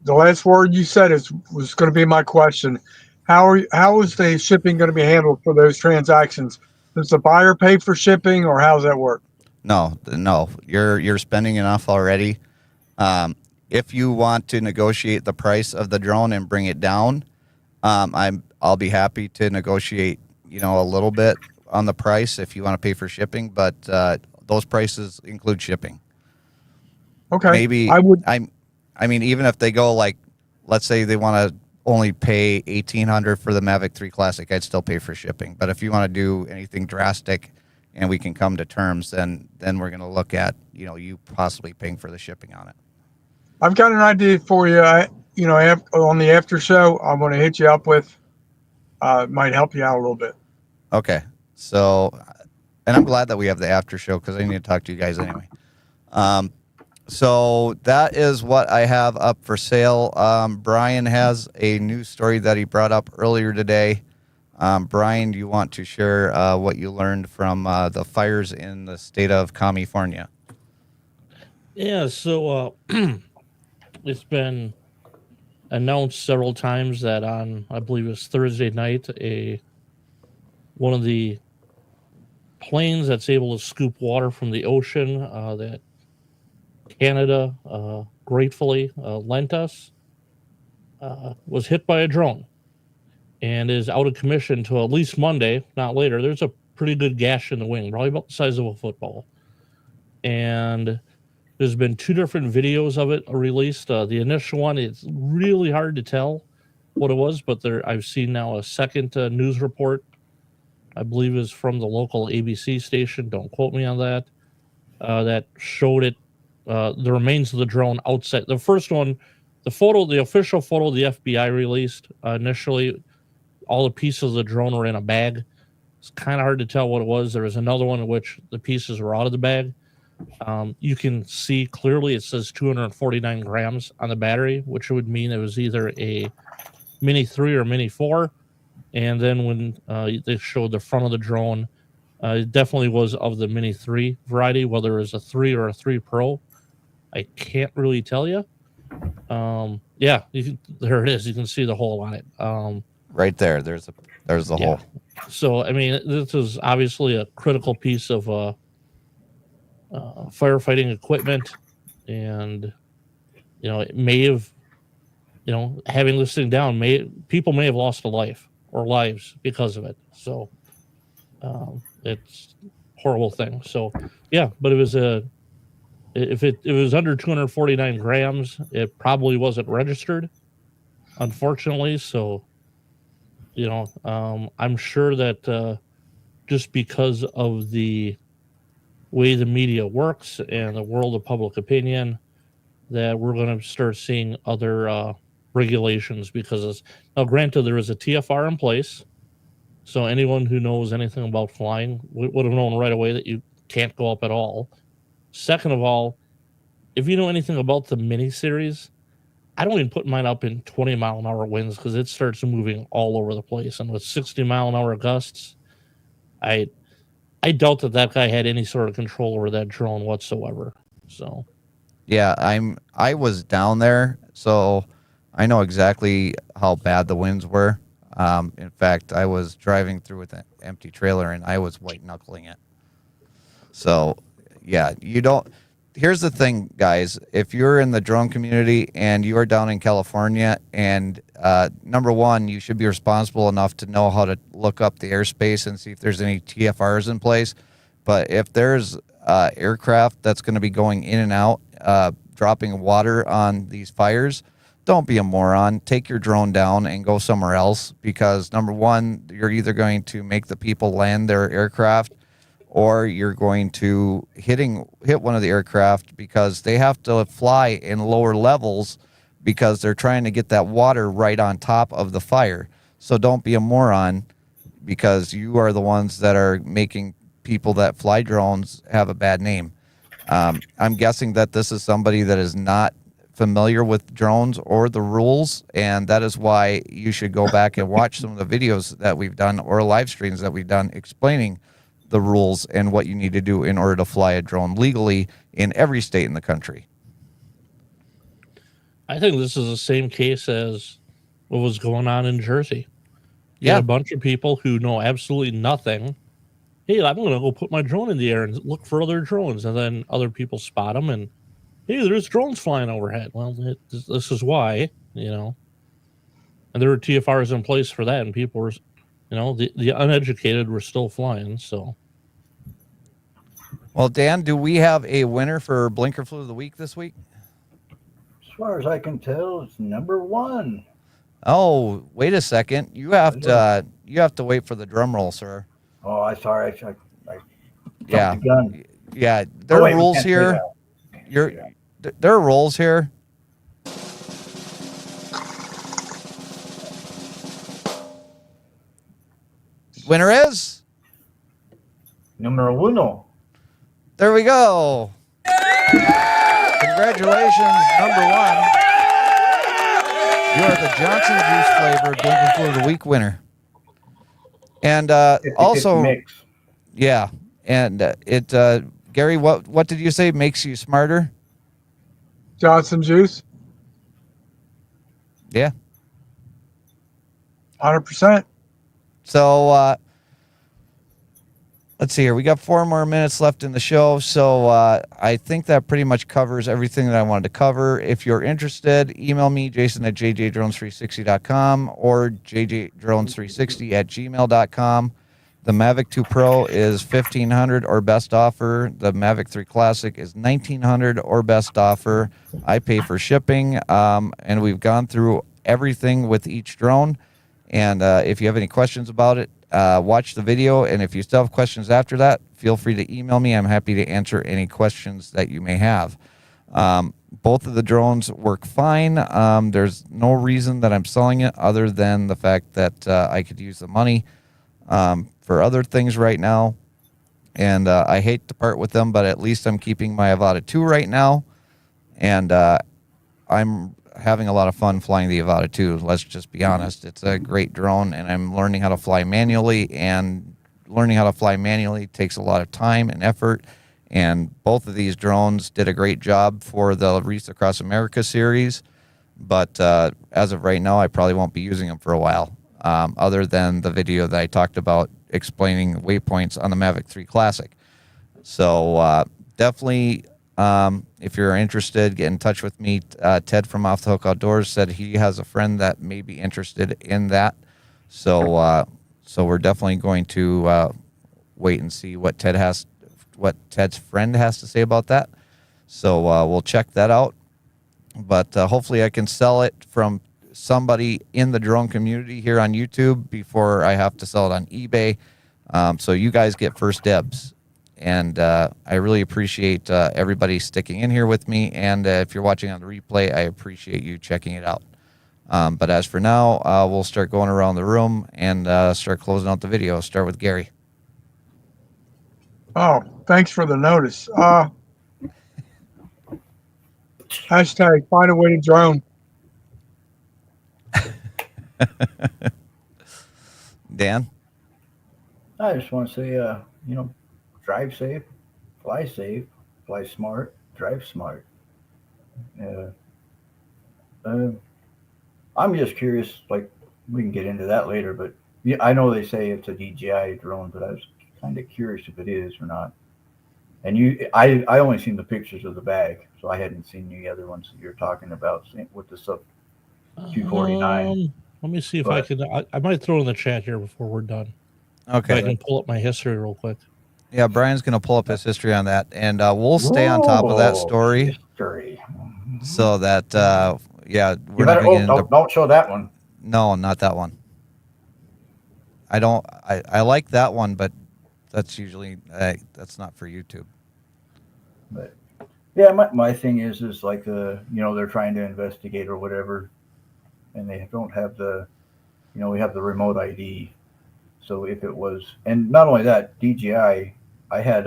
last word you said was going to be my question. How is the shipping going to be handled for those transactions? Does the buyer pay for shipping, or how does that work? No, you're spending enough already. if you want to negotiate the price of the drone and bring it down, I'll be happy to negotiate, a little bit on the price if you want to pay for shipping, but those prices include shipping. Okay. Maybe I would. I mean, even if they go like, let's say they want to only pay $1,800 for the Mavic 3 Classic, I'd still pay for shipping. But if you want to do anything drastic and we can come to terms, then we're going to look at, you possibly paying for the shipping on it. I've got an idea for you. On the after show, I'm going to hit you up with. Might help you out a little bit. Okay. So, and I'm glad that we have the after show because I need to talk to you guys anyway. So that is what I have up for sale. Brian has a news story that he brought up earlier today. Brian, do you want to share what you learned from the fires in the state of California? Yeah, so it's been announced several times that on, I believe it was Thursday night, one of the planes that's able to scoop water from the ocean that Canada gratefully lent us was hit by a drone and is out of commission till at least Monday, not later. There's a pretty good gash in the wing, probably about the size of a football. And there's been 2 different videos of it released. The initial one, it's really hard to tell what it was, but I've seen now a second news report, I believe is from the local ABC station, don't quote me on that, that showed it, the remains of the drone outside. The first one, the official photo the FBI released initially, all the pieces of the drone were in a bag. It's kind of hard to tell what it was. There was another one in which the pieces were out of the bag. You can see clearly it says 249 grams on the battery, which would mean it was either a Mini 3 or Mini 4. And then when they showed the front of the drone, it definitely was of the Mini 3 variety, whether it was a 3 or a 3 Pro. I can't really tell you. Yeah, there it is. You can see the hole on it. Right there. There's the hole. So, I mean, this is obviously a critical piece of firefighting equipment. And, it may have, having this thing down, people may have lost a life or lives because of it. So, it's a horrible thing. So, yeah, but it was if it was under 249 grams, it probably wasn't registered, unfortunately. So, I'm sure that just because of the way the media works and the world of public opinion, that we're going to start seeing other regulations because now, granted, there is a TFR in place. So anyone who knows anything about flying would have known right away that you can't go up at all. Second of all, if you know anything about the mini series, I don't even put mine up in 20 mile an hour winds because it starts moving all over the place. And with 60 mile an hour gusts, I doubt that guy had any sort of control over that drone whatsoever. So, yeah, I was down there, so I know exactly how bad the winds were. In fact, I was driving through with an empty trailer and I was white knuckling it. So, yeah, here's the thing, guys. If you're in the drone community and you are down in California, and number one, you should be responsible enough to know how to look up the airspace and see if there's any TFRs in place. But if there's aircraft that's going to be going in and out, dropping water on these fires, don't be a moron. Take your drone down and go somewhere else, because number one, you're either going to make the people land their aircraft, or you're going to hit one of the aircraft because they have to fly in lower levels because they're trying to get that water right on top of the fire. So don't be a moron, because you are the ones that are making people that fly drones have a bad name. I'm guessing that this is somebody that is not familiar with drones or the rules, and that is why you should go back and watch some of the videos that we've done or live streams that we've done explaining the rules and what you need to do in order to fly a drone legally in every state in the country. I think this is the same case as what was going on in Jersey. You Yeah. had a bunch of people who know absolutely nothing. Hey, I'm going to go put my drone in the air and look for other drones. And then other people spot them and hey, there's drones flying overhead. Well, this is why, And there were TFRs in place for that, and people were, the uneducated were still flying. So, Well, Dan, do we have a winner for Blinker Flu of the Week this week? As far as I can tell, it's number 1. Oh, wait a second. You have to wait for the drum roll, sir. Oh, I sorry. I jumped Yeah. the gun. Yeah, there are rules here. There are rules here. Winner is Numero uno. there. We go. Congratulations, number 1. You are the Johnson Juice flavored Blinker Flu of the Week winner. And also, mix. yeah, and Gary, what did you say makes you smarter? Johnson juice, Yeah. 100%. So let's see here. We got 4 more minutes left in the show. So I think that pretty much covers everything that I wanted to cover. If you're interested, email me, Jason at JJDrones360.com or JJDrones360@gmail.com. The Mavic 2 Pro is $1,500 or best offer. The Mavic 3 Classic is $1,900 or best offer. I pay for shipping, and we've gone through everything with each drone. And if you have any questions about it, watch the video. And if you still have questions after that, feel free to email me. I'm happy to answer any questions that you may have. Both of the drones work fine. There's no reason that I'm selling it other than the fact that I could use the money for other things right now. And I hate to part with them, but at least I'm keeping my Avata 2 right now. And I'm having a lot of fun flying the Avata 2. Let's just be honest. It's a great drone, and I'm learning how to fly manually. And learning how to fly manually takes a lot of time and effort. And both of these drones did a great job for the Wreaths Across America series. But as of right now, I probably won't be using them for a while. Other than the video that I talked about explaining waypoints on the Mavic 3 Classic. So definitely, if you're interested, get in touch with me. Ted from Off the Hook Outdoors said he has a friend that may be interested in that. So we're definitely going to wait and see what Ted's friend has to say about that. So we'll check that out. But hopefully I can sell it from somebody in the drone community here on YouTube before I have to sell it on eBay. So you guys get first dibs. And I really appreciate everybody sticking in here with me. And if you're watching on the replay, I appreciate you checking it out. But as for now, we'll start going around the room and start closing out the video. Start with Gary. Oh, thanks for the notice. Hashtag find a way to drone. Dan? I just want to say, drive safe, fly smart, drive smart. I'm just curious, like, we can get into that later, but yeah, I know they say it's a DJI drone, but I was kind of curious if it is or not. And I only seen the pictures of the bag, so I hadn't seen the other ones that you're talking about with the sub 249. Let me see if I can. I might throw it in the chat here before we're done. Okay. I can pull up my history real quick. Yeah, Brian's going to pull up his history on that, and we'll stay on top of that story. So that, we're not going to don't show that one. No, not that one. I like that one, but that's usually, that's not for YouTube. But yeah, my thing is like they're trying to investigate or whatever, and they don't have we have the remote ID. So if it was, and not only that, DJI, I had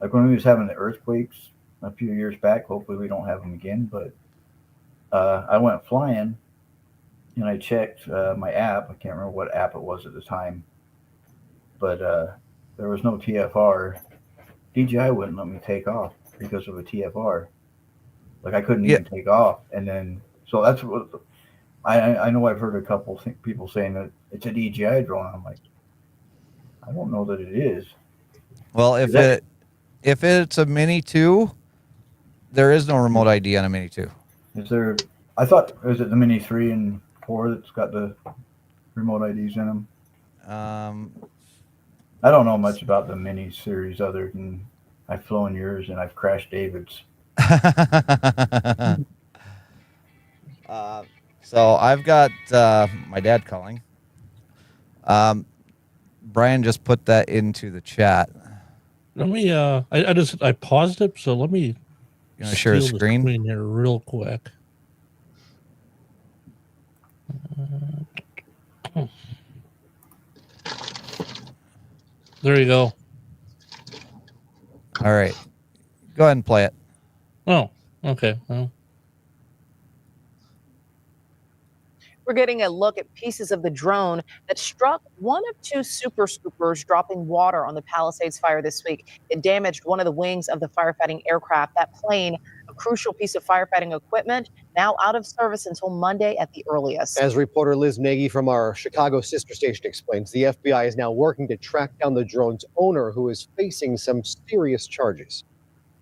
like when we was having the earthquakes a few years back, hopefully we don't have them again, but I went flying and I checked my app. I can't remember what app it was at the time, but there was no TFR. DJI wouldn't let me take off because of a TFR. Like I couldn't even take off. And then, so that's what, I know I've heard a couple people saying that it's a DJI drone. I'm like, I don't know that it is. Well, if it's a Mini 2, There is no remote ID on a Mini 2. Is there? I thought, is it the Mini 3 and 4 that's got the remote IDs in them? I don't know much about the Mini series other than I've flown yours and I've crashed David's. So I've got my dad calling. Brian just put that into the chat. Let me. I paused it, so let me. You want to share a steal the screen? here real quick. There you go. All right. Go ahead and play it. Oh, okay. Well, We're getting a look at pieces of the drone that struck one of two super scoopers dropping water on the Palisades fire this week. It damaged one of the wings of the firefighting aircraft. That plane, a crucial piece of firefighting equipment, now out of service until Monday at the earliest. As reporter Liz Nagy from our Chicago sister station explains, the FBI is now working to track down the drone's owner, who is facing some serious charges.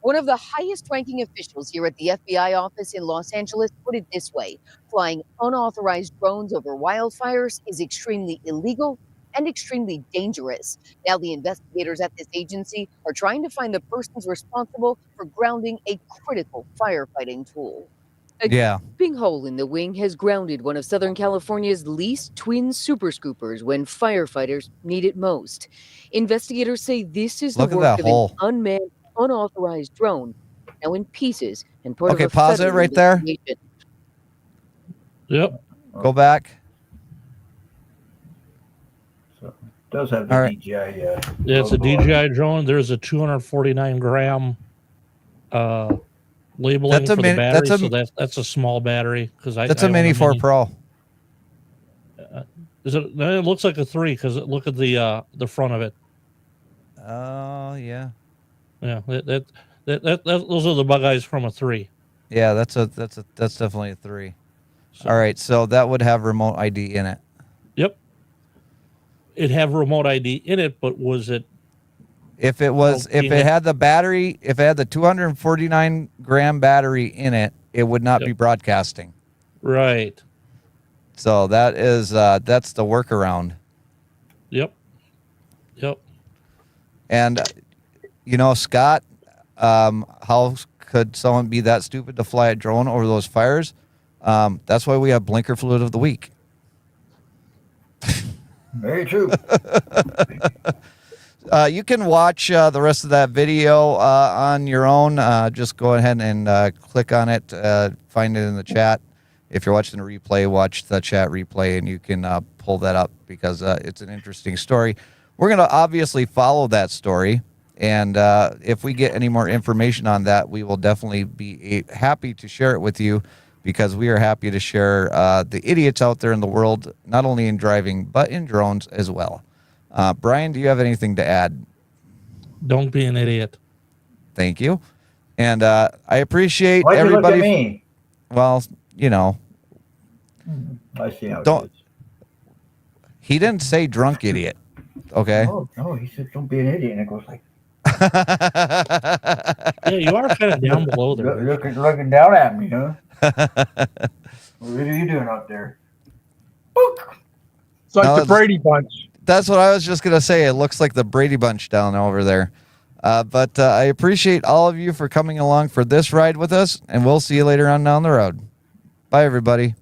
One of the highest-ranking officials here at the FBI office in Los Angeles put it this way: flying unauthorized drones over wildfires is extremely illegal and extremely dangerous. Now the investigators at this agency are trying to find the persons responsible for grounding a critical firefighting tool. A gaping hole in the wing has grounded one of Southern California's least twin super scoopers when firefighters need it most. Investigators say this is Look the at work that of hole. an unmanned, unauthorized drone, now in pieces and part of Okay, a pause it federal right there. investigation. yep. Go back. So it does have the All right. DJI. Yeah, it's a logo on it. DJI drone. There's a 249 gram labeling That's a for min- the battery, that's a- so that's a small battery. Because That's a Mini 4 Pro. Is it? No, it looks like a 3 because look at the front of it. Oh, yeah. Yeah, those are the bug eyes from a 3. Yeah, that's definitely a 3. So, All right, so that would have remote ID in it. Yep. It have remote ID in it, but was it? If it was, if it had the battery, if it had the 249 gram battery in it, it would not be broadcasting. Right. So that is that's the workaround. Yep. Yep. And you know, Scott, how could someone be that stupid to fly a drone over those fires? That's why we have blinker fluid of the week. Very true. You can watch the rest of that video on your own. Just go ahead and click on it. Find it in the chat. If you're watching the replay, watch the chat replay, and you can pull that up because it's an interesting story. We're going to obviously follow that story, and if we get any more information on that, we will definitely be happy to share it with you because we are happy to share the idiots out there in the world, not only in driving, but in drones as well. Brian, do you have anything to add? Don't be an idiot. Thank you. And I appreciate Why'd you everybody. look at me? Well, you know. I see how it Don't. is. He didn't say drunk idiot. Okay. Oh, no, he said don't be an idiot. And it goes like, Yeah, you are kind of down below there. looking down at me, huh? What are you doing out there? Book. It's like No, the it's- Brady Bunch. That's what I was just going to say. It looks like the Brady Bunch down over there. But I appreciate all of you for coming along for this ride with us, and we'll see you later on down the road. Bye, everybody.